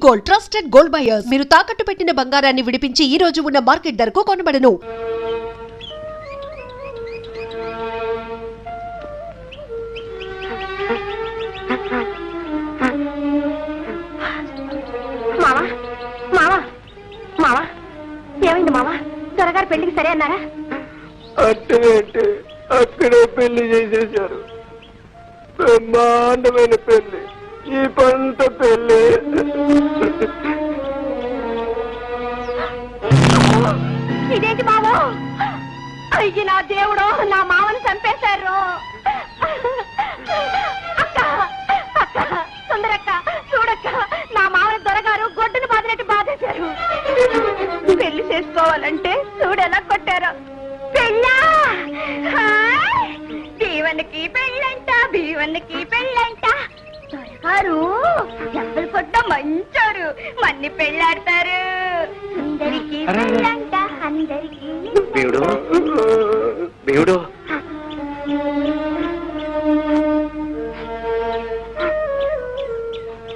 Gold, trusted gold buyers. మీరు తాకట్టు పెట్టిన బంగారాన్ని విడిపించి ఈ రోజు ఉన్న మార్కెట్ ధరకు కొనబడను. మావా మావా మావా ఏమైంది మావా? దొరగారు పెళ్లికి సరే అన్నారా? అంటే అక్కడే పెళ్లి చేసేశారు. బ్రహ్మాండమైన పెళ్లి, ఈ పంట పెళ్లి. ఇదేంటి మావా? అయ్యి నా దేవుడు, నా మామని చంపేశారు. అక్క అక్క సుందరక్క చూడక్క, నా మామని దొరగారు గొడ్డును బాధినట్టు బాధేశారు. పెళ్లి చేసుకోవాలంటే చూడెలా కొట్టారు. పెళ్ళా? భీవన్నికి పెళ్ళంట, భీవన్నికి పెళ్ళంట. దొరగారు ఎవరు కొట్ట మంచారు, మన్ని పెళ్ళాడతారు. సుందరికి పెళ్ళంట, అందరికి. దేవుడు దేవుడు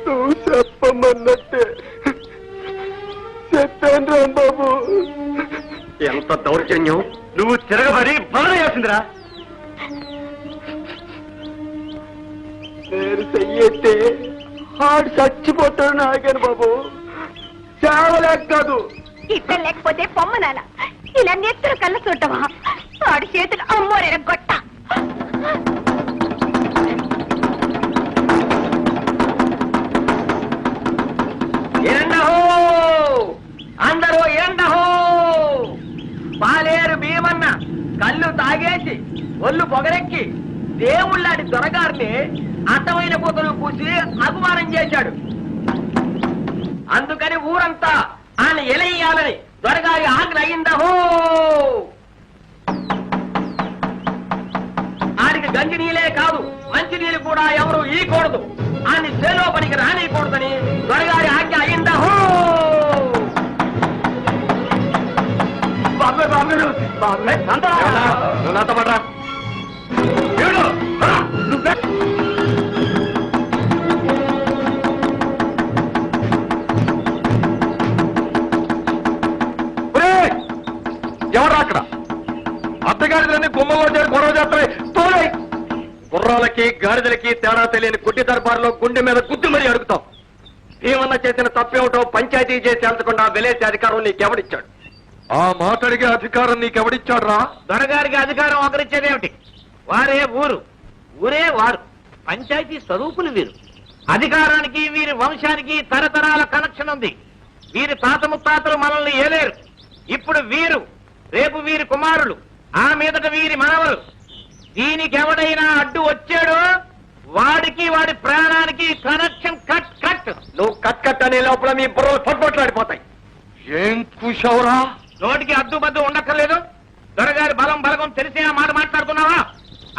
నువ్వు చెప్పమన్నట్టే చెప్పాను రాంబాబు. ఎంత దౌర్జన్యం! నువ్వు తిరగబడి బలవేసిందిరా. నేను చెయ్యతే ఆడు చచ్చిపోతాడు నాగేను బాబు. చావలేక కాదు, ఇట్ట లేకపోతే పొమ్మనాల ఇలా నెత్తురు కళ్ళ చూడటమా? వాడి చేతులు అమ్మోరేర గొట్ట. అందరూ ఏందహో! పాలేరు భీమన్న కళ్ళు తాగేసి ఒళ్ళు పొగరెక్కి దేవుళ్ళాడి దొరగారిని అర్థమైన పూతలు పూసి అభిమానం చేశాడు. అందుకని ఊరంతా ఆయన ఎలయ్యాలని దొరగారి ఆజ్ఞ అయిందహో. ఆడికి గంజి నీళ్ళే కాదు, మంచి నీళ్ళు కూడా ఎవరు ఈకూడదు, ఆయన చేలో పనికి రానియకూడదని దొరగారి ఆజ్ఞ అయిందహో. నాతో పడ్రా. ఎవరు అక్కడ? అత్తగారిని గుమ్మలో చేరి గొడవ చేస్తాయి. తోలై గుర్రాలకి గాడిదలకి తేడా తెలియని గుడ్డి దర్బారులో గుండె మీద గుద్దు మరీ అడుగుతాం. ఏమన్నా చేసిన తప్పేమిటో పంచాయతీ చేసి వెళ్తకుండా వెలేసే అధికారం నీకెవడిచ్చాడు? ఆ మాట అడిగే అధికారం నీకెవడిచ్చాడు రా? దొరగారికి అధికారం ఒకరిచ్చేదేమిటి? వారే ఊరు, ఊరే వారు. పంచాయతీ స్వరూపులు వీరు. అధికారానికి వీరి వంశానికి తరతరాల కనెక్షన్ ఉంది. వీరి తాత ముత్తాతలు మనల్ని ఏలేరు. ఇప్పుడు వీరు, రేపు వీరి కుమారులు, ఆ మీదట వీరి మనవలు. దీనికి ఎవడైనా అడ్డు వచ్చాడో వాడికి వాడి ప్రాణానికి కనెక్షన్ కట్ కట్. నువ్వు కట్ కట్ అనే లోపల మీ బుర్రలు పొట్పొట్లాడిపోతాయి. ఏం కూర్చోవురా? నోటికి అద్దుబద్దు ఉండక్కర్లేదు. దొరగారి బలం బలగం తెలిసే మాట మాట్లాడుతున్నావా?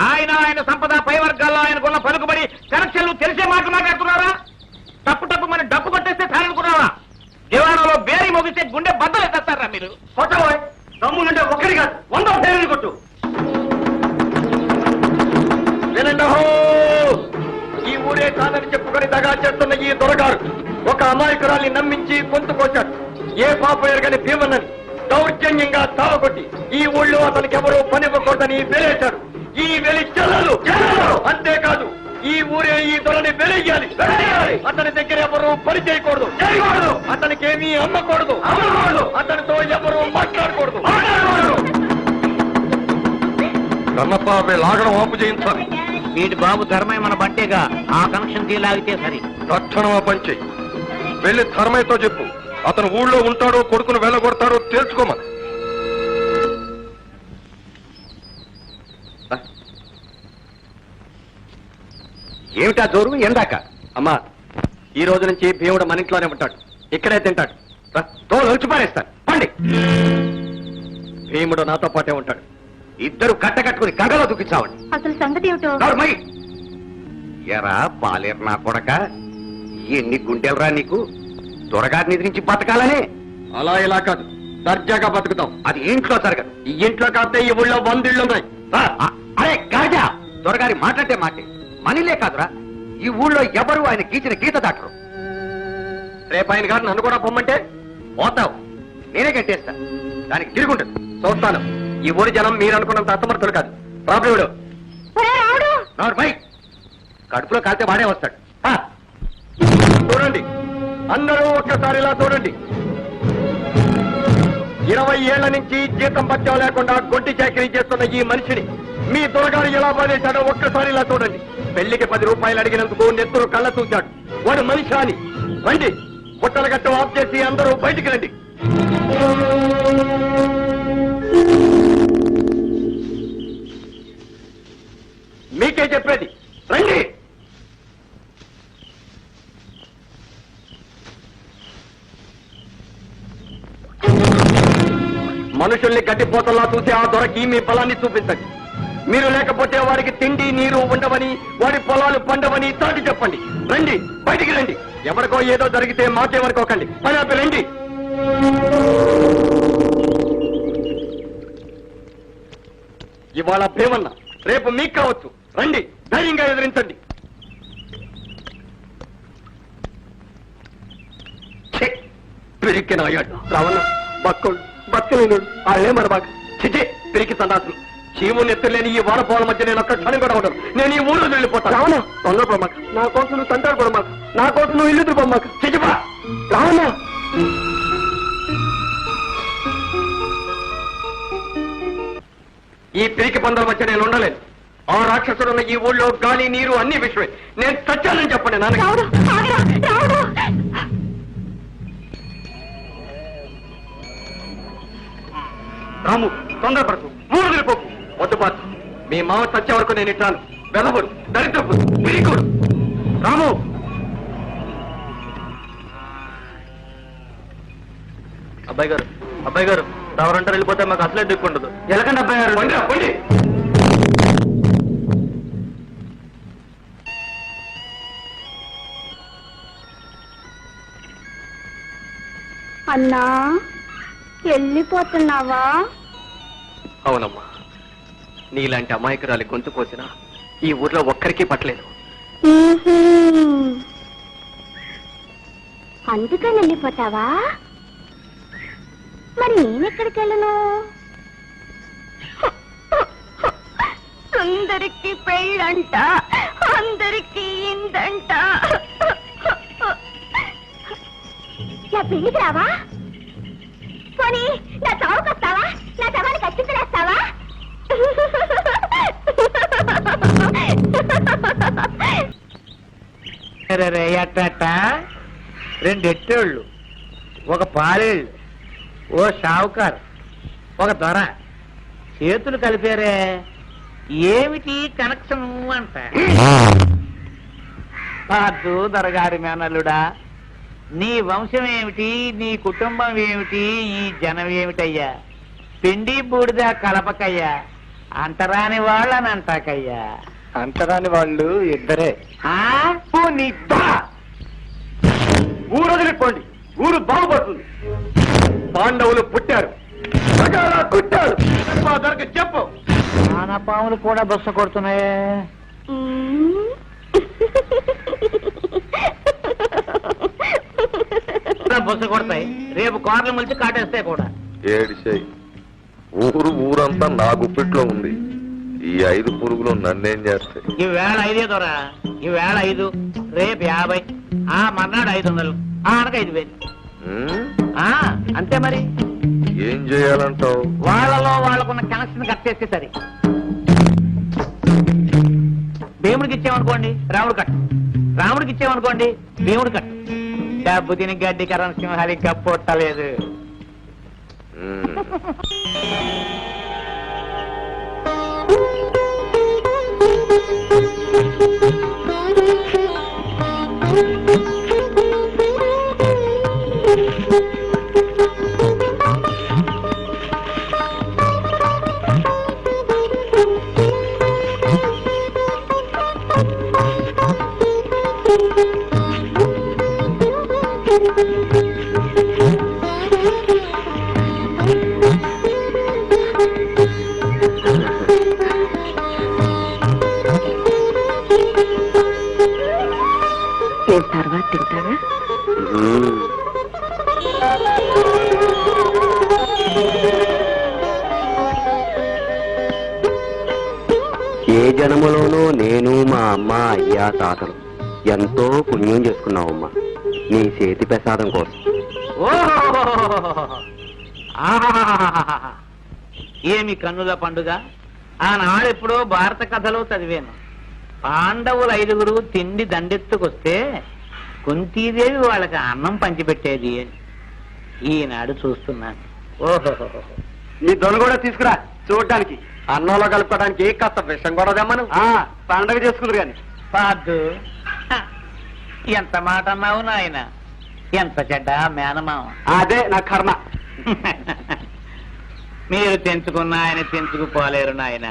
ఆయన సంపద పై వర్గాల్లో ఆయనకున్న పలుకుబడి కనెక్షన్లు తెలిసే మాట మాట్లాడుతున్నారా? తప్పు తప్పు మన డబ్బు కొట్టేస్తే తానుకున్నావా? దివాణంలో బేరీ మోగిస్తే గుండె బద్దలు ఎత్తేస్తారా మీరు? కొట్టబోయ్, దమ్ములుంటే ఒక్కడి కాదు 100 పేర్లు కొట్టు. వినండహో! ఈ ఊరే కాదని చెప్పుకొని దగా చేస్తున్న ఈ దొరగారు ఒక అమాయకురాల్ని నమ్మించి గొంతు కోశాడు. ఏ పాప ఎరగని భీమన్నని దౌర్జన్యంగా తావగొట్టి ఈ ఊళ్ళో అతనికి ఎవరో పనివ్వకూడదని వెలేశాడు. ఈ వెలి చెల్లలు. అంతేకాదు, ఈ ఊరే ఈ దొరని వెలయ్యాలి. అతని దగ్గర ఎవరు పని చేయకూడదు, అతనికి ఏమీ అమ్మకూడదు, అతనితో ఎవరు మాట్లాడకూడదు. కన్నపాపే లాగడం ఆపు చేయించాలి. వీటి బాబు ధర్మయ్య మన బట్టేగా, ఆ కనెక్షన్ లాగితే సరి. తక్షణం పంచి వెళ్ళి ధర్మయ్యతో చెప్పు, అతను ఊళ్ళో ఉంటాడో కొడుకును వెళ్ళగొడతాడో తేల్చుకోమని. ఏమిటా జోరు? ఎందాక అమ్మా, ఈ రోజు నుంచి భీముడు మన ఇంట్లోనే ఉంటాడు, ఇక్కడే తింటాడు. వచ్చి పారేస్తాను పండి. భీముడు నాతో పాటే ఉంటాడు. ఇద్దరు కట్టకట్టుకుని గంగలో దుఃఖించావండి. అసలు సంగతి ఏమిటో? ఎరా పాలేరు నా కొడక, ఎన్ని గుండెలరా నీకు? దొరగారిని నుంచి బతకాలనే? అలా ఇలా కాదు, దర్జాగా బతుకుతాం. అది ఇంట్లో జరగదు. ఈ ఇంట్లో కాకపోతే ఈ ఊళ్ళో 100 ఇళ్ళు ఉన్నాయి. అరే గాజా, దొరగారి మాట్లాడే మాటే మనీలే కాదురా, ఈ ఊళ్ళో ఎవరు ఆయన గీచిన గీత దాటరు. రేపు ఆయన గారు నన్ను కూడా పొమ్మంటే పోతావు, నేనే కట్టేస్తా. దానికి తిరుగుంటుంది, చూస్తాను. ఈ ఊరి జనం మీరు అనుకున్నంత అసమర్థులు కాదు. ప్రాబ్లముడు కడుపులో కాల్తే వాడే వస్తాడు. చూడండి, అందరూ ఒక్కసారి ఇలా చూడండి. 20 ఏళ్ల నుంచి జీతం బత్యం లేకుండా గొడ్డి చాకరీ చేస్తున్న ఈ మనిషిని మీ దొరగారు ఎలా బాధేశాడో ఒక్కసారి ఇలా చూడండి. పెళ్లికి 10 రూపాయలు అడిగినందుకు నెత్తురు కళ్ళ చూశాడు. వాడు మనిషి అని. రండి, బుట్టల గట్టు ఆఫ్ చేసి అందరూ బయటికి రండి. మీకే చెప్పేది, రండి. మనుషుల్ని గడ్డిపోతల్లా చూసి ఆ దొరకి మీ బలాన్ని చూపించండి. మీరు లేకపోతే వారికి తిండి నీరు ఉండవని, వాడి పొలాలు పండవని చాటి చెప్పండి. రండి, బయటికి రండి. ఎవరికో ఏదో జరిగితే మాకేమనుకోకండి. పని ఆపి రండి. ఇవాళ భీమన్న, రేపు మీకు కావచ్చు. రండి, ధైర్యంగా ఎదిరించండి. పిరికి నాయాడు రావణ బక్కడు బతకలేనుడు వాళ్ళే మరబాక చిచి పిరికి సందాసులు. చీము నెత్తలేని ఈ వానపోల మధ్య నేను ఒక్క క్షణం కూడా ఉండను. నేను ఈ ఊరు వెళ్ళిపోతాను. రావణ తొందరపడమాక, నా కోసం నువ్వు తంటాడు పడమాక, నా కోసం నువ్వు ఇల్లు తిరగమాక. చిచిపా రావణ. ఈ పిరికి పందల మధ్య నేను ఉండలేను. ఆ రాక్షసుడున్న ఈ ఊళ్ళో గాలి నీరు అన్ని విషయమే. నేను చచ్చానని చెప్పండి నాన్న. రాము, తొందరపడకు, ఊరు వెళ్ళిపోకు. వద్దుపాటు, మీ మామ చచ్చే వరకు నేను ఇట్టాను. వెదవుడు, దరిద్రపు, పిరికుడు. రాము, అబ్బాయి గారు ఎవరంటారు వెళ్ళిపోతే మాకు అసలే దిక్కుండదు. ఎలాగండి అబ్బాయి గారు? పండి. అన్నా, వెళ్ళిపోతున్నావా? అవునమ్మా, నీలాంటి అమాయకురాలి గొంతు కోసినా ఈ ఊర్లో ఒక్కరికి పట్టలేదు. అందుకని వెళ్ళిపోతావా? మరి నేనెక్కడికి వెళ్ళను? సుందరికి పెళ్ళంట, అందరికి ఇందంట. నా పెళ్లికి రావా? పోనీ నా చావుకొస్తావా? నా శవానికి అచ్చింతలేస్తావా? ఎట్ట 2 ఎట్టేళ్ళు, ఒక పాలేళ్ళు, ఓ షావుకారు, ఒక దొర చేతులు కలిపారే. ఏమిటి కనెక్షన్ అంట? అద్దు దొరగారి మేనల్లుడా, నీ వంశం ఏమిటి, నీ కుటుంబం ఏమిటి, ఈ జనం ఏమిటయ్యా? పిండి బూడిద కలపకయ్యా, అంటరాని వాళ్ళని అంటాకయ్యా. అంటరాని వాళ్ళు ఇద్దరే. ఊరు వదిలిపోండి, ఊరు బాగుపడుతుంది. పాండవులు పుట్టారు, కుట్టారు. చెప్పు. పాములు కూడా బొస్స కొడుతున్నాయే. బొస్స కొడతాయి, రేపు కార్లు మలిచి కాటేస్తాయి కూడా. ఏడిసేయి, ఊరంతా నా గుప్పిట్లో ఉంది. ఈ 5 పురుగులు నన్నేం చేస్తాయి? ఈవేళ 5 దొరా, ఈవేళ 5, రేపు 50, ఆ మర్నాడు 500, అనక 5000. అంతే మరి. ఏం చేయాలంటావు? వాళ్ళలో వాళ్ళకున్న కనెక్షన్ కట్ చేస్తే సరి. భీముడికి ఇచ్చామనుకోండి రాముడు కట్, రాముడికి ఇచ్చామనుకోండి భీముడు కట్. డబ్బు తిని గడ్డి కరణ్ సింహాలి కప్పొట్టలేదు. తర్వాత తింటారా? జన్మలోనూ నేను మా అమ్మ అయ్యా తాతలు ఎంతో పుణ్యం చేసుకున్నావమ్మా నీ చేతి ప్రసాదం కోసం. ఏమి కన్నుల పండుగ. ఆనాడెప్పుడో భారత కథలో చదివాను. పాండవులు 5 తిండి దండెత్తుకొస్తే కుంతీదేవి వాళ్ళకి అన్నం పంచిపెట్టేది అని ఈనాడు చూస్తున్నాను. ఓహో, నీ దొన కూడా తీసుకురా చూడటానికి, అన్నంలో కలుపుకోవడానికి కాస్త విషం కూడా తెమ్మను. పండగ చేసుకుందరు గాని. పాదు ఎంత మాట అన్నావు నాయన, ఎంత చెడ్డ మేనమావ. అదే నా కర్మ. మీరు తెంచుకున్న ఆయన తెంచుకుపోలేరు నాయన.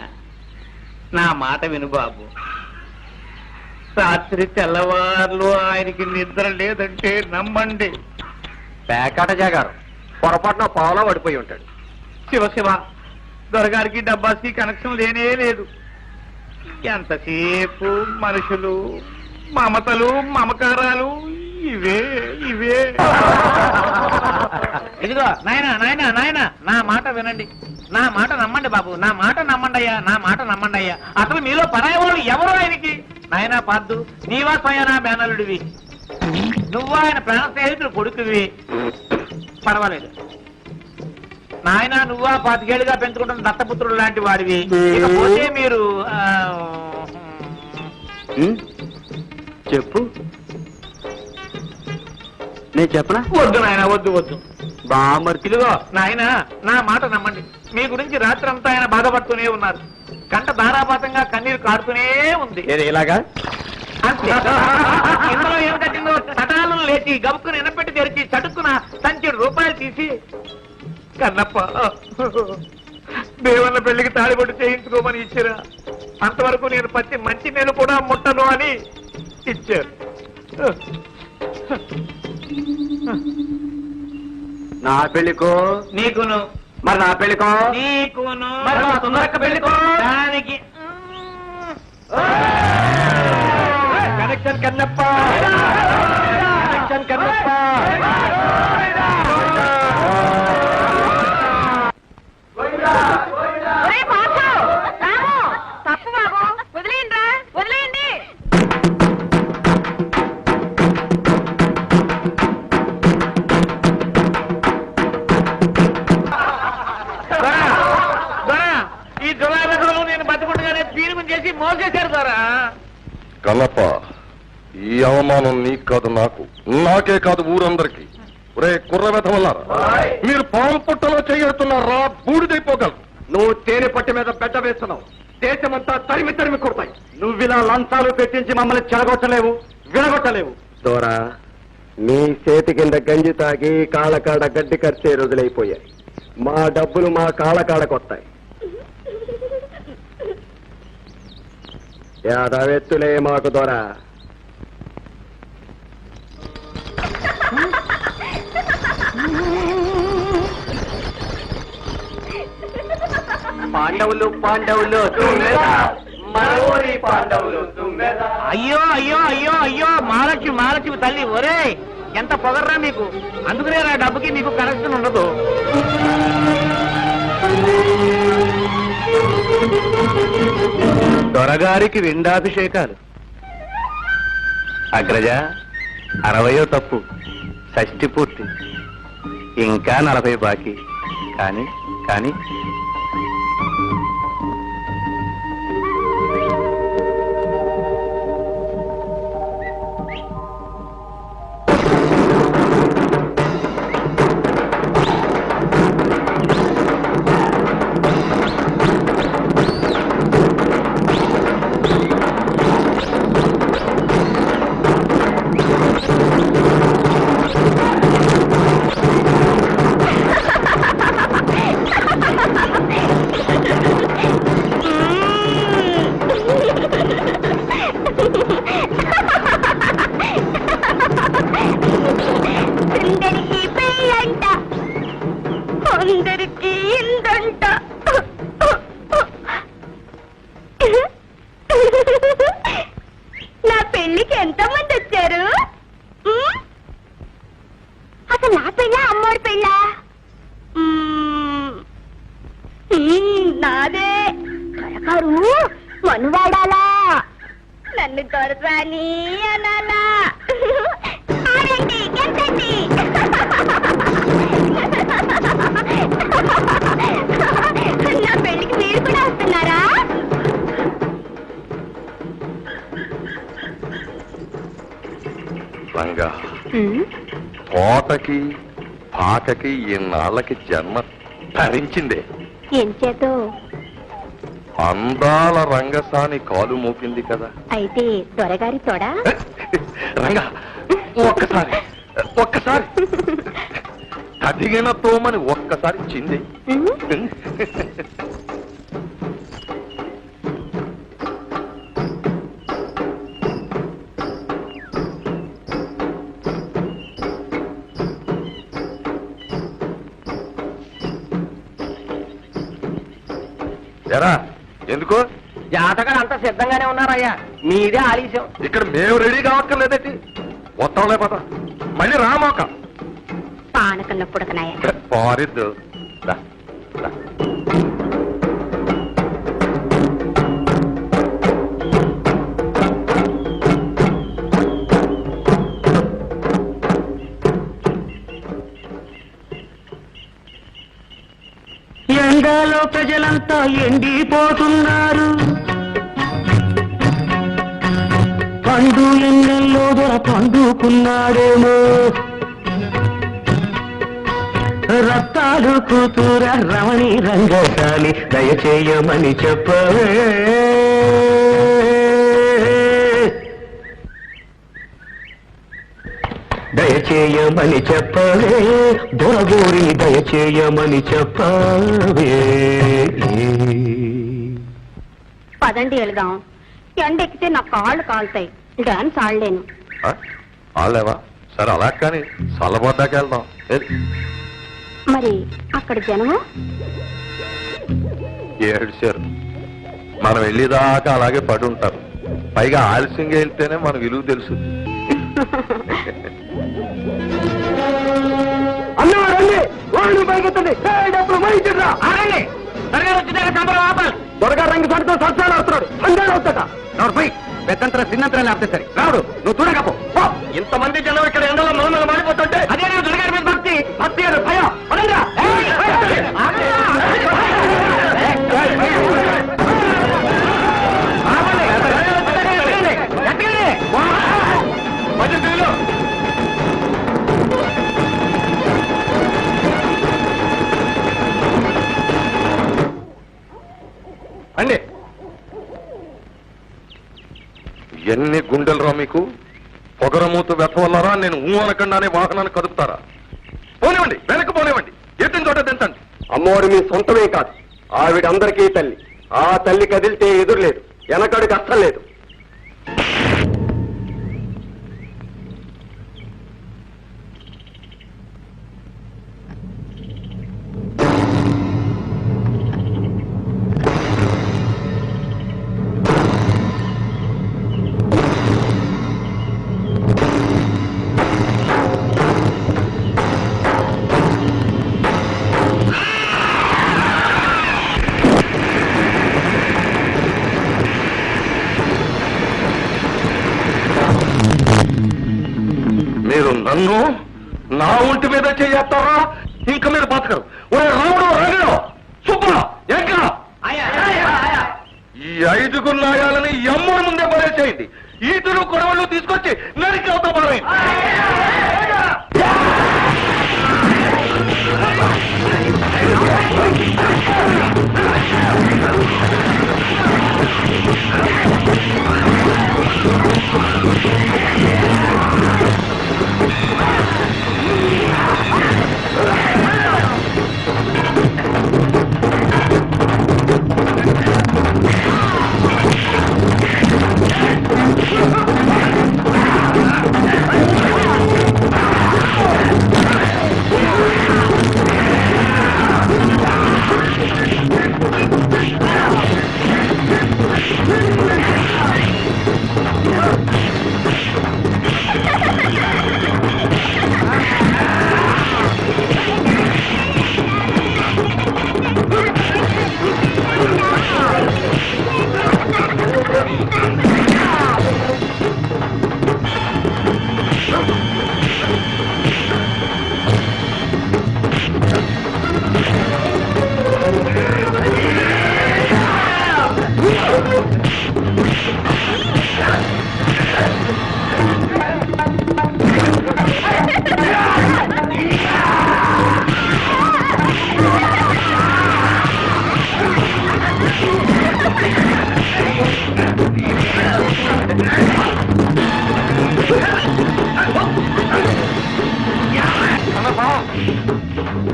నా మాట విను బాబు. రాత్రి తెల్లవార్లు ఆయనకి నిద్ర లేదంటే నమ్మండి. పేకాట జాగారు పొరపాటున పావులో పడిపోయి ఉంటాడు. శివ శివ, దొరగారికి డబ్బాకి కనెక్షన్ లేనే లేదు. ఎంతసేపు మనుషులు, మమతలు, మమకారాలు ఇవే ఇవే. ఇదిగో నాయన నాయన నాయన, నా మాట వినండి, నా మాట నమ్మండి బాబు, నా మాట నమ్మండి అయ్యా, నా మాట నమ్మండి అయ్యా. అసలు మీలో పరాయి వాళ్ళు ఎవరు ఆయనకి? నాయనా పాద్దు, నీవా స్వయనా మేనలుడివి, నువ్వు ఆయన ప్రాణ స్నేహితుడు కొడుకువి, పర్వాలేదు. నాయన నువ్వా 25 ఏళ్ళుగా పెంచుకుంటున్న దత్తపుత్రుడు లాంటి వాడివి. ఇకపోతే మీరు చెప్పు, నేను చెప్పనా? వద్దు నాయన, వద్దు వద్దు. బామర్ ఇదిగో నాయన, నా మాట నమ్మండి. మీ గురించి రాత్రి అంతా ఆయన బాధపడుతూనే ఉన్నారు. కంట ధారాపాతంగా కన్నీరు కాడుతూనే ఉంది. ఇలాగా అంతే. ఇందులో ఏం కట్టిందో చటాలను లేచి గబుక్కుని ఎనపెట్టి తెరిచి చటుక్కున ₹1,000 తీసి, కన్నప్ప దేవన్న పెళ్లికి తాళిబొట్టు చేయించుకోమని ఇచ్చిరా, అంతవరకు నేను పచ్చి మంచి నేను కూడా ముట్టను అని ఇచ్చారు. నా పెళ్లికో నీకును, మరి నా పెళ్లికో నీకును, మరి మా సుందరక్క పెళ్లికో దానికి కనెక్షన్ కన్నప్ప, కనెక్షన్ కన్నప్ప. తప్పు బాబు, వదిలేయండి రా, వదిలేయండి. ఈ జులై రోజులు నేను బతుకుండగానే పీరుగు చేసి మోసేశారు ద్వారా. కన్నప్ప, ఈ అవమానం నీకు కాదు, నాకే కాదు ఊరందరికీ. ఒరే కుర్ర వెధవల్లారా, మీరు పాము పుట్టలో చేయడుతున్నారా, బూడిదైపోగలరు. నువ్వు తేనె పట్టి మీద బెడ్డ వేస్తున్నావు, దేశమంతా తరిమి తరిమి కొడతాయి. నువ్విలా లంచాలు పెట్టించి మమ్మల్ని చెడగొట్టలేవు, విడగొట్టలేవు. దోరా, నీ చేతి కింద గంజి తాగి కాళ్ళకాడ గడ్డి ఖర్చే రోజులైపోయాయి. మా డబ్బులు మా కాళ్ళకాడకొస్తాయి. యాదవెత్తులే మాకు దొర. పాండవులు పాండవులు పాండవులు. అయ్యో అయ్యో అయ్యో అయ్యో, మహాలక్ష్మి మహాలక్ష్మి తల్లి, ఒరే ఎంత పొగర్రా మీకు. అందుకనే నా డబ్బుకి మీకు కనెక్షన్ ఉండదు. దొరగారికి విండాభిషేకాలు. అగ్రజ 60వ తప్పు, షష్ఠి పూర్తి, ఇంకా 40 బాకీ. కానీ కానీ అందరికీ ఇందంట. నా పెళ్లికి ఎంతమంది వచ్చారు? అసలు నా పెళ్ళ అమ్మోడి పెళ్ళ? నాదే. కరకారు కొనువాడాలా నన్ను దొరసాని అనాలా ఆడండి గెంతండి నా పెళ్లికి మీరు కూడా వస్తున్నారా రంగా తోటకి పాకకి ఇన్నాళ్ళకి జన్మ ధరించిందే ఏం చేతో అందాల రంగసాని కాలు మోపింది కదా అయితే దొరగారి తోడా రంగా ఒక్కసారి ఒక్కసారి కదిగిన తోమని ఒక్కసారి చింది ఎరా ఎందుకు జాతకాలు అంతా సిద్ధంగానే ఉన్నారయ్యా మీదే ఆలస్యం ఇక్కడ మేము రెడీ కావక్కర్లేదేంటి వస్తాంలే పద మళ్ళీ రామాక పానకన్న పుడకనాయ పారిద్దు రా, రా. ఎండలో ప్రజలంతా ఎండిపోతున్నారు పండు ఎండల్లో దొర పండుకున్నాడేమో రత్తాలు కూతుర రమణి రంగసాని దయచేయమని చెప్పవే దయచేయమని చెప్పవే దొరగోరిని దయచేయమని చెప్పవే పదండి వెళదాం ఎండెక్కితే నా కాళ్ళు కాలుతాయి డాన్స్ ఆడలేను ఆలేవా సరే అలా కానీ చల్లబడ్డాక వెళ్దాం ఏది? మరి అక్కడ జనము ఏడ్చారు మనం వెళ్ళేదాకా అలాగే పడి ఉంటారు పైగా ఆలస్యంగా వెళ్తేనే మన విలువ తెలుసు అన్నవారండి వాళ్ళు పైకెత్తండి డబ్బులు మైచిడ్రా త్వరగా రంగు సడితో సత్సాలు ఆడుతున్నాడు సంజాలు అవుతాట పెద్దంతర చిన్నంతరాలు ఆపితే సరే రాడు నువ్వు చూడకపో ఇంతమంది జనం ఇక్కడ ఎండలో మనమలు మాడిపోతుంటే అదే దుర్గారి మీద భక్తి భక్తి అని భయం పడండిరా. అండి ఎన్ని గుండెలరా మీకు పొగరమూతు వెతవల్లరా నేను అనకుండానే వాహనాన్ని కదుపుతారా పోనివ్వండి వెనక్కి పోనివ్వండి ఎత్తిన చోట దించండి అమ్మవారు మీ సొంతమే కాదు ఆవిడ అందరికీ తల్లి ఆ తల్లి కదిలితే ఎదురులేదు వెనకడుగు అస్సలు లేదు మీరు నన్ను నా ఒంటి మీద చేస్తారా ఇంకా మీరు బతకరు ఒరే రాముడు రాగడు సుబ్బు ఎక్కడ ఈ 5 నాయాలని ఎమ్మడి ముందే పడేసేయండి ఈతులు కొడవళ్ళు తీసుకొచ్చి నరికి అవుతా పారేయండి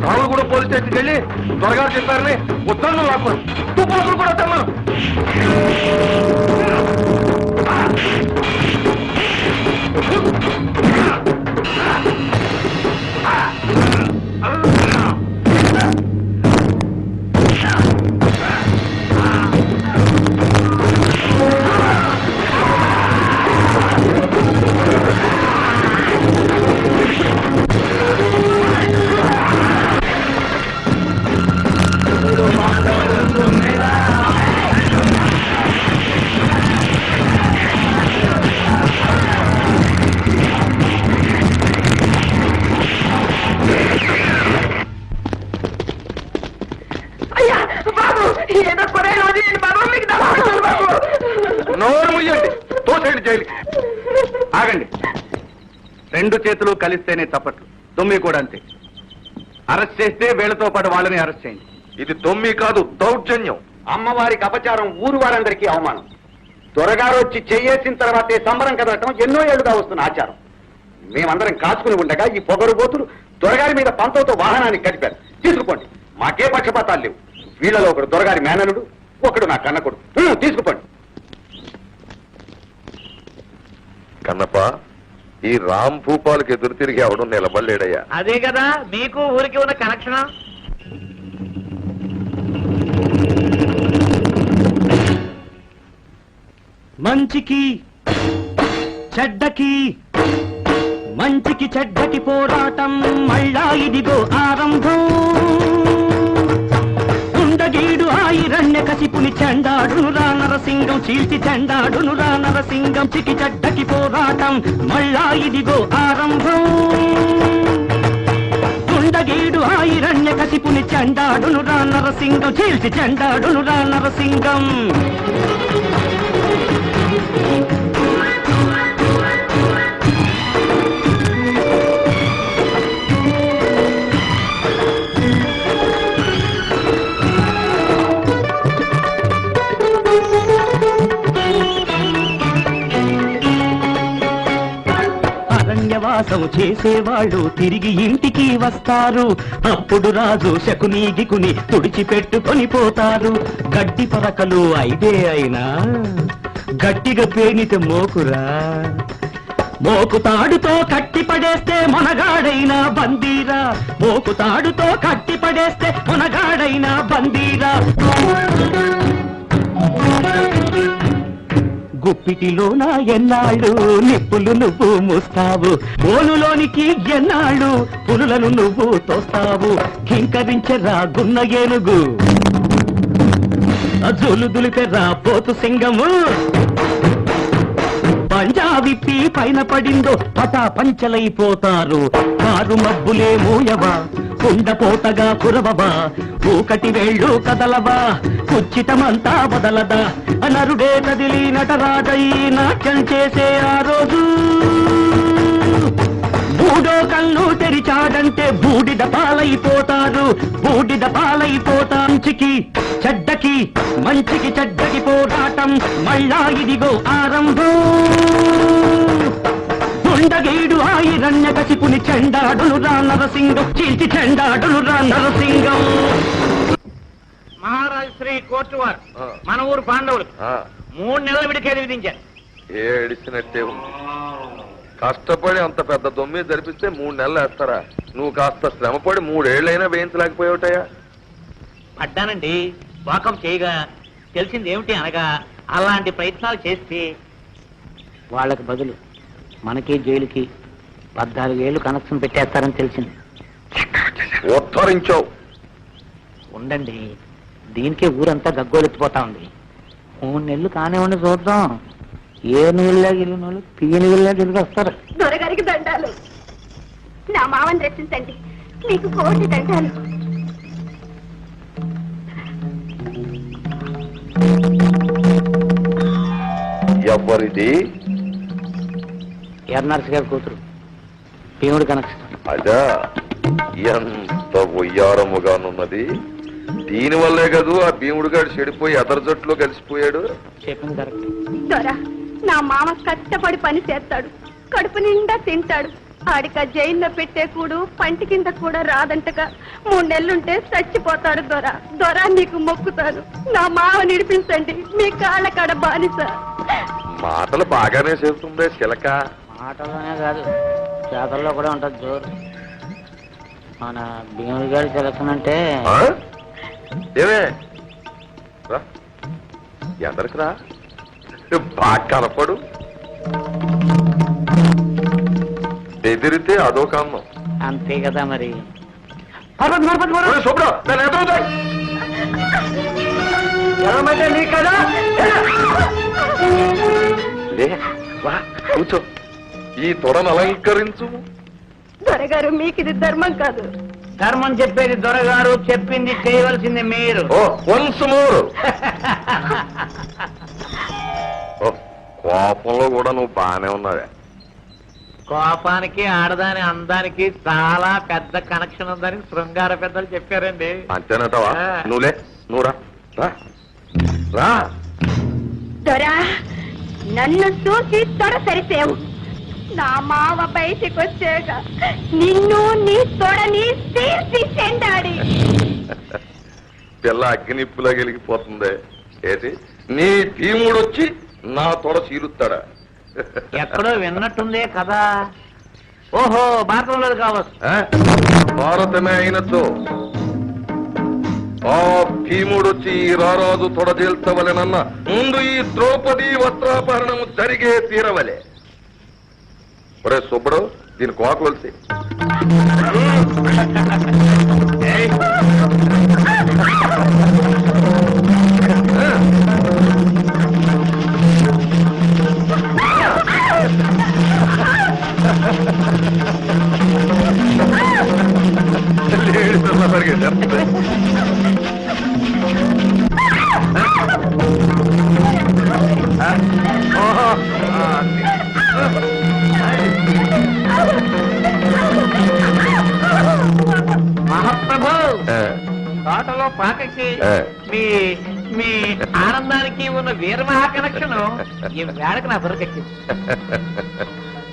రావులు కూడా పోలీస్ స్టేషన్కి వెళ్ళి త్వరగా చెప్పారని ఉత్తర్వులు లాక్కోరు తుపాకులు కూడా తెమ్మను. నోరు ముయ్యండి, తోసేయండి జైలుకి. ఆగండి. రెండు చేతులు కలిస్తేనే చప్పట్లు. దొమ్మి కూడా అంతే. అరెస్ట్ చేస్తే వీళ్ళతో పాటు వాళ్ళని అరెస్ట్ చేయండి. ఇది దొమ్మి కాదు, దౌర్జన్యం. అమ్మవారికి అపచారం, ఊరు వారందరికీ అవమానం. త్వరగారు వచ్చి చెయ్యేసిన తర్వాతే సంబరం కదలటం ఎన్నో ఏళ్లుగా వస్తున్న ఆచారం. మేమందరం కాచుకుని ఉండగా ఈ పొగరుబోతులు దొరగారి మీద పంతోతో వాహనాన్ని కట్టారు. తీసుకుపోండి, మాకే పక్షపాతాలు లేవు. వీళ్ళలో ఒకడు దొరగారి మేనలుడు, ఒకడు నా కన్నకొడు. తీసుకుపోండి. కన్నప్ప, ఈ రామ్ భూపాలకు ఎదురు తిరిగి అవడం నిలబడలేడయ్యా. అదే కదా మీకు ఊరికి ఉన్న కనెక్షన్. మంచికి చెడ్డకి, మంచికి చెడ్డకి పోరాటం మళ్ళా ఇదిగో ఆరంభం. ఉండగీడు ఆయిరణ్య కసిపుని చెండాడును రా నరసింగం, చీల్చి చెండాడును రా నరసింగం. చికి చెడ్డకి పోరాటం మళ్ళా ఇదిగో ఆరంభం. ఉండగీడు ఆయిరణ్య కసిపుని చెండాడును రా నరసింగం, చీల్చి చెండాడును రా నరసింగం. అరణ్యవాసం చేసేవాళ్ళు తిరిగి ఇంటికి వస్తారు. అప్పుడు రాజు శకుని గికుని తుడిచిపెట్టుకొని పోతారు. గడ్డి పరకలు ఐదే అయినా గట్టిగా పేనితే మోకురా. మోకుతాడుతో కట్టి పడేస్తే మొనగాడైనా బందీరా. మోకుతాడుతో కట్టి పడేస్తే మొనగాడైనా బందీరా. గుప్పిటిలోన ఎన్నాళ్ళు నిప్పులు నువ్వు మూస్తావు. బోనులోనికి ఎన్నాళ్ళు పులులను నువ్వు తోస్తావు. కింకరించెర్రా గున్న ఏనుగు, జోలు దులిపెర్రా పోతు సింగము. పంజా విప్పి పైన పడిందో పటా పంచలైపోతారు. కారు మబ్బులే మూయవా, కుండపోతగా కురవవా. ఒకటి వేళ్ళు కదలవా, కుచ్చితమంతా వదలదా. నరుడే కదిలి నటరాజై నాట్యం చేసే ఆ రోజు. మూడో కన్ను తెరిచాడంటే బూడిద పాలైపోతారు. బూడిద పాలైపోతా. మంచికి చెడ్డకి, మంచికి చెడ్డకి పోరాటం మళ్ళా ఇదిగో ఆరంభం. ఉండగీడు ఆయిరణ్య కసిపుని చెండాడును రా నరసింగం, చీల్చి చెండాడును రా నరసింగం. మహారాజు శ్రీ కోర్టు వారు మన ఊరు పాండవులు 3 నెలల విడికేది విధించారు. ఏడిసినట్టే ఉంది. కష్టపడి అంత పెద్ద దొమ్మి జరిపిస్తే 3 నెలలు వేస్తారా? నువ్వు కాస్త శ్రమపడి 3 ఏళ్ళైనా వేయించలేకపోయావుటయా? పడ్డానండి. వాకం చేయగా తెలిసింది ఏమిటి అనగా అలాంటి ప్రయత్నాలు చేస్తే వాళ్ళకి బదులు మనకి జైలుకి 14 ఏళ్ళు కనెక్షన్ పెట్టేస్తారని తెలిసింది. ఉద్ధరించావు. ఉండండి, దీనికే ఊరంతా గగ్గోలెత్తిపోతా ఉంది. 3 నెలలు కానివ్వండి, చూద్దాం. ఏ నీళ్ళ గిల్లిన వాళ్ళు పీనిగిల్లా తిరిగి వస్తారు. దొరగారికి దండాలు. నా మామని రక్షించండి, మీకు కోటి దండాలు. ఎవరిది? ఎర్నర్స్ గారి కూతురు, భీముడు కనెక్షన్. అదా, ఎంత ఒయ్యారముగానున్నది. దీనివల్లే కదూ ఆ భీముడు గారు చెడిపోయి అదర్ జట్లో కలిసిపోయాడు. చెప్పింది కరెక్ట్. దొర, నా మామ కష్టపడి పని చేస్తాడు, కడుపు నిండా తింటాడు. ఆడిక జైల్లో పెట్టే కూడు పంటి కింద కూడా రాదంటగా 3 నెలలుంటే చచ్చిపోతాడు దొర. దొర నీకు మొక్కుతాను, నా మావ నిడిపించండి, మీ కాళ్ళ కాడ బానిస. మాటలు బాగానే చెబుతుందే చిలక. మాటలోనే కాదు, చేతల్లో కూడా ఉంటుంది జోరు. మన భీముడి గారి సెలక్షన్ అంటే ఏమే రా, ఎదరికి రా, బాగా కనపడు. బెదిరితే అదొక అన్నం. అంతే కదా మరి. శుభ్ర కూర్చో, ఈ తొడను అలంకరించు. దొరగారు మీకు ఇది ధర్మం కాదు. ధర్మం చెప్పేది దొరగారు, చెప్పింది చేయవలసింది మీరు. Once more. కోపంలో కూడా నువ్వు బానే ఉన్నావే. కోపానికి ఆడదాని అందానికి చాలా పెద్ద కనెక్షన్ ఉందని శృంగార పెద్దలు చెప్పారండి. అంతేనటవా? నువ్వులే, నువ్వు రా రా. దొరా నన్ను చూసి తొడ సరిసేవు. నా మావ బయటికి వచ్చాక నిన్ను నీ తొడని తీర్చి చెండాడి. పిల్ల అగ్నిప్పులా గెలిగిపోతుంది. ఏంటి నీ భీముడు వచ్చి నా తొడ చీరుస్తాడా? ఎక్కడో విన్నట్టుందే కదా. ఓహో, భారతంలో కావచ్చు. భారతమే అయినచో ఆ భీముడు వచ్చి ఈ రారాజు తొడజేల్చవలెనన్న ముందు ఈ ద్రౌపది వస్త్రాపహరణము జరిగే తీరవలే. ఒరే సుబ్బడు, దీని కోకవలసి. మహాప్రభు, తోటలో పాకకి మీ మీ ఆనందానికి ఉన్న వీరమహా కనెక్షన్ ఈ వేళకు నా దొరకెక్కింది.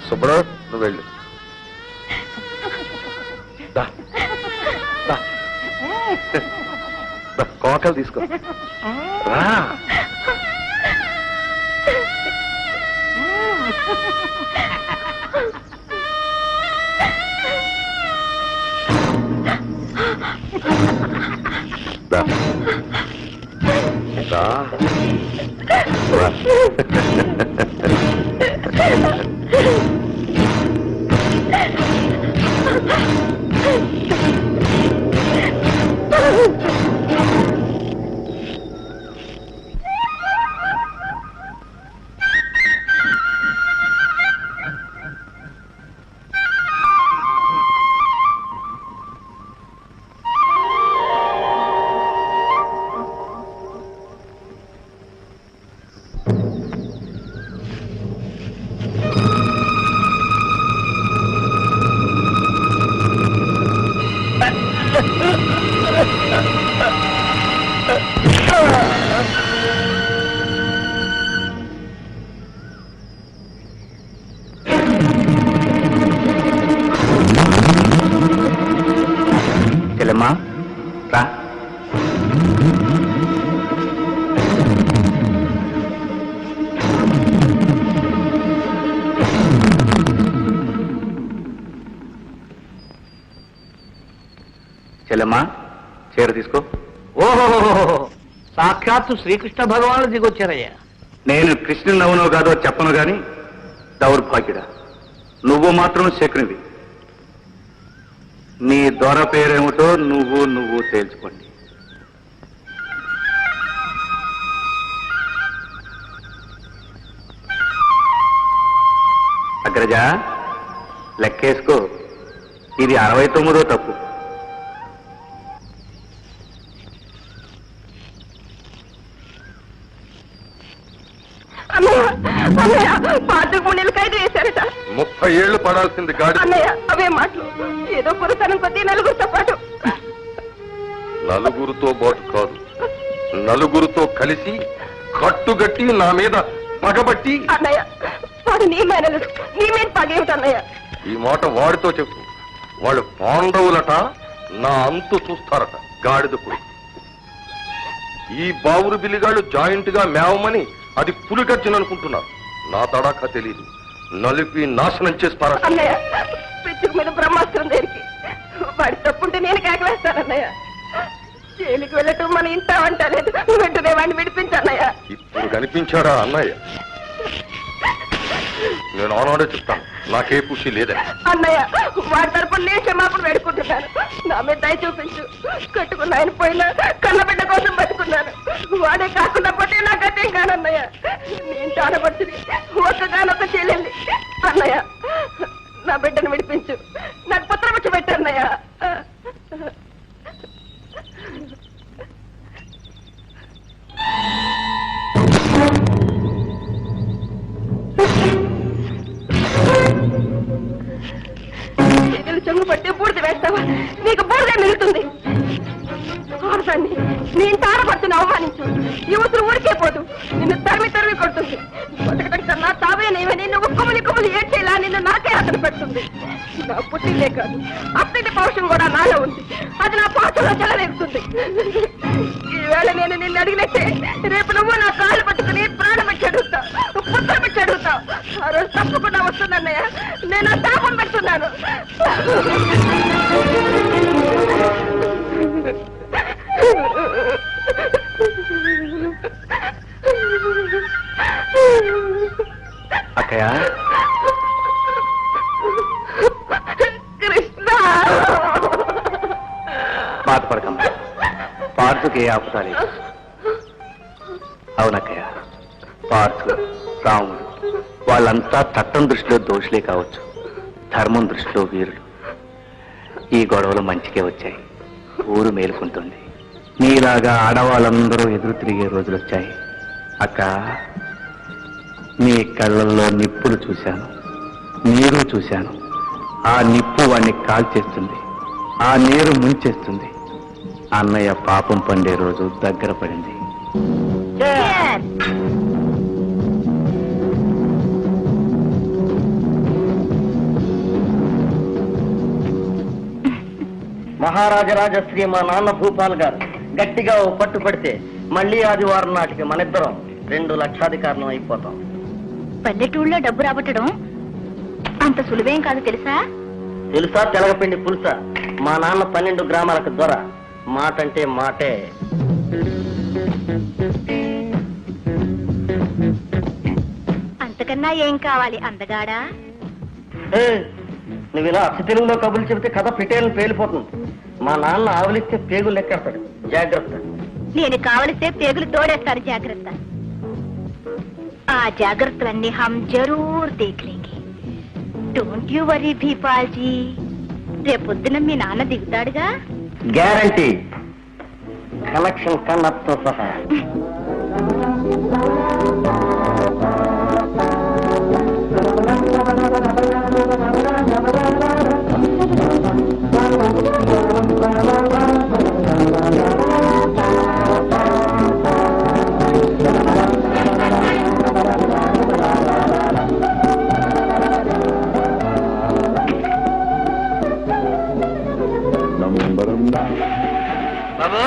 సుబ్బడు, నువ్వు వెళ్ళు. కోకలు తీసుకో. చెల్లెమ్మా రా. చెల్లెమ్మా, చీర తీసుకో. ఓహో, సాక్షాత్తు శ్రీకృష్ణ భగవానుడు దిగొచ్చారయ్యా. నేను కృష్ణుని నవ్వునో కాదో చెప్పను గాని దౌర్భాగ్యుడా, నువ్వు మాత్రం శకునివి. నీ దొర పేరేమిటో నువ్వు తేల్చుకోండి. అగ్రజ, లెక్కేసుకో, ఇది 69వ తప్పు. పాతకు 3 నెలలు ఖైదు వేశారట. 30 ఏళ్లు పడాల్సింది గాడి. అన్నయ్య, అవే మాటలు. ఏదో పురుషనం కొద్దీ నలుగురితో పాటు. నలుగురితో పాటు కాదు, నలుగురితో కలిసి కట్టుగట్టి నా మీద పగబట్టి. అన్నయ్య, వాడు నీ మేనలుడు, నీ మీద పగేమిటి అన్నయ్య? ఈ మాట వాడితో చెప్పు. వాళ్ళు పాండవులట, నా అంతు చూస్తారట. గాడిద పురుగు. ఈ బావురు బిల్లిగాళ్ళు జాయింట్ గా మేవమని అది పులిగర్జననుకుంటున్నారు. నా తడాక తెలీదు. నలిపి నాశనం చేస్తారా? అన్నయ్య, పిచ్చుకు మీద బ్రహ్మాస్త్రం దేనికి? వాడి తప్పుంటే నేను కేకలేస్తానన్నయ్య. జైలుకి వెళ్ళటం మన ఇంట అంటలేదు. వెంటనే వాడిని విడిపించన్నయ్య. ఇప్పుడు కనిపించాడా అన్నయ్య? నేను ఆనాడే చెప్తాను, నాకే ఖుషి లేదని. అన్నయ్య, వాడి తరపున నేను క్షమాపణ వేడుకుంటున్నాను. నా మీద దయ చూపించు. కట్టుకున్న ఆయన పోయినా కన్నబిడ్డ కోసం బతుకున్నాను. వాడే కాకుండా పోతే నాకు అదేం కానన్నయ్య. నేను చాడబడుతుంది ఒక్కగానొక్క చెల్లెల్ని. అన్నయ్య, నా బిడ్డను విడిపించు. నాకు పుత్రపక్ష పెట్టన్నయ్య. చెంగు పట్టి బూడిద వేస్తావా? నీకు బూడిద మిగులుతుంది. ఆడదాన్ని నేను తారపడుతున్న అవమానించు. ఈ ఉసురు ఊరికే పోదు. నిన్ను తరిమి కొడుతుంది. బతకటం కన్నా తావే నేవని నువ్వు కుమ్ములు ఏడ్చేలా నిన్ను నాకే అతను పెడుతుంది. నా పుట్టిందే కాదు, అత్తింటి పౌరుషం కూడా నాలో ఉంది. అది నా పాటలో చెలరేగుతుంది. ఈవేళ నేను నిన్ను అడిగినట్టే రేపు నువ్వు నా కాళ్ళు పట్టుకుని ప్రాణం పెట్టి అడుగుతావు, పుత్రం పెట్టి అడుగుతావు. ఆ రోజు తప్పకుండా వస్తుందన్నయ్య. నేను ఆ శాపం పెడుతున్నాను. అక్కయ్య, కృష్ణ, బాధపడకమ్మా. పార్థుకి ఏ ఆపుతాలి? అవునక్కయ్య, పార్థు, రాముడు వాళ్ళంతా చట్టం దృష్టిలో దోషులే కావచ్చు, ధర్మం దృష్టిలో వీరులు. ఈ గొడవలు మంచికే వచ్చాయి. ఊరు మేలుకుంటుంది. నీలాగా ఆడవాళ్ళందరూ ఎదురు తిరిగే రోజులు వచ్చాయి. అక్క, నీ కళ్ళల్లో నిప్పులు చూశాను, నీరు చూశాను. ఆ నిప్పు వాణ్ణి కాల్చేస్తుంది, ఆ నీరు ముంచేస్తుంది. అన్నయ్య పాపం పండే రోజు దగ్గర పడింది. మహారాజరాజశ్రీ మా నాన్న భూపాల్ గారు గట్టిగా ఓ పట్టు పడితే మళ్ళీ ఆదివారం నాటికి మనిద్దరం 2 లక్షాధికారులం అయిపోతాం. పల్లెటూళ్ళలో డబ్బు రాబట్టడం అంత సులువేం కాదు తెలుసా? తెలుసా తెలగపిండి పులుసా? మా నాన్న 12 గ్రామాలకు దొర. మాటంటే మాటే. అంతకన్నా ఏం కావాలి అందగాడా? నువ్వు ఇలా అచ్చ తెలుగులో కబుర్లు చెబితే కథ పిటేలను పేలిపోతుంది. మా నాన్న ఆవలిస్తే పేగులు లెక్కేస్తాడు. జాగ్రత్త. నేను కావలిస్తే పేగులు తోడేస్తాను. జాగ్రత్త. ఆ జాగ్రత్తలన్నీ హమ్ జరూర్ దేఖ్లేంగే. డోంట్ యూ వరీ భీపాల్జీ. రేపొద్దున మీ నాన్న దిగుతాడుగా. గ్యారంటీ. కలెక్షన్ కన్నతో సహా. బాబు,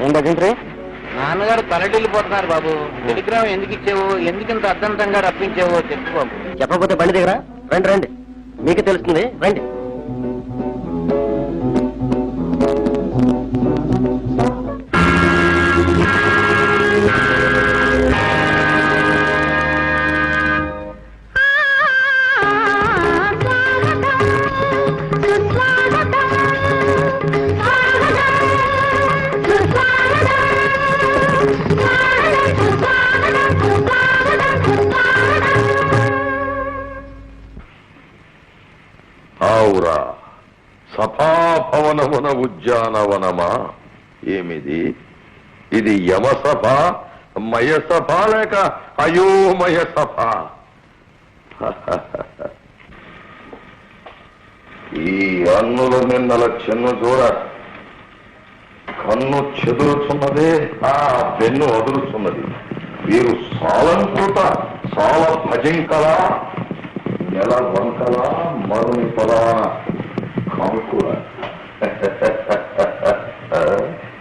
ఏం భజంత్రి? నాన్నగారు తలడిల్లిపోతున్నారు బాబు. టెలిగ్రామ్ ఎందుకు ఇచ్చావు, ఎందుకింత అర్ధంతంగా రప్పించావో చెప్పు బాబు. చెప్పకపోతే బండి దగ్గర రండి రండి, మీకు తెలుస్తుంది. రండి. ఆవురా, సభాభవనమున ఉద్యానవనమా? ఏమిది? ఇది యమసభ, మయసభ లేక అయోమయ సభ? ఈ అన్నుల నిన్నల చెన్ను చూడ కన్ను చెదురుతున్నదే, ఆ వెన్ను వదులుతున్నది. వీరు సాలంకృత చాలా భజంకల నెల వంకల మరుని ప్రధాన కంకుల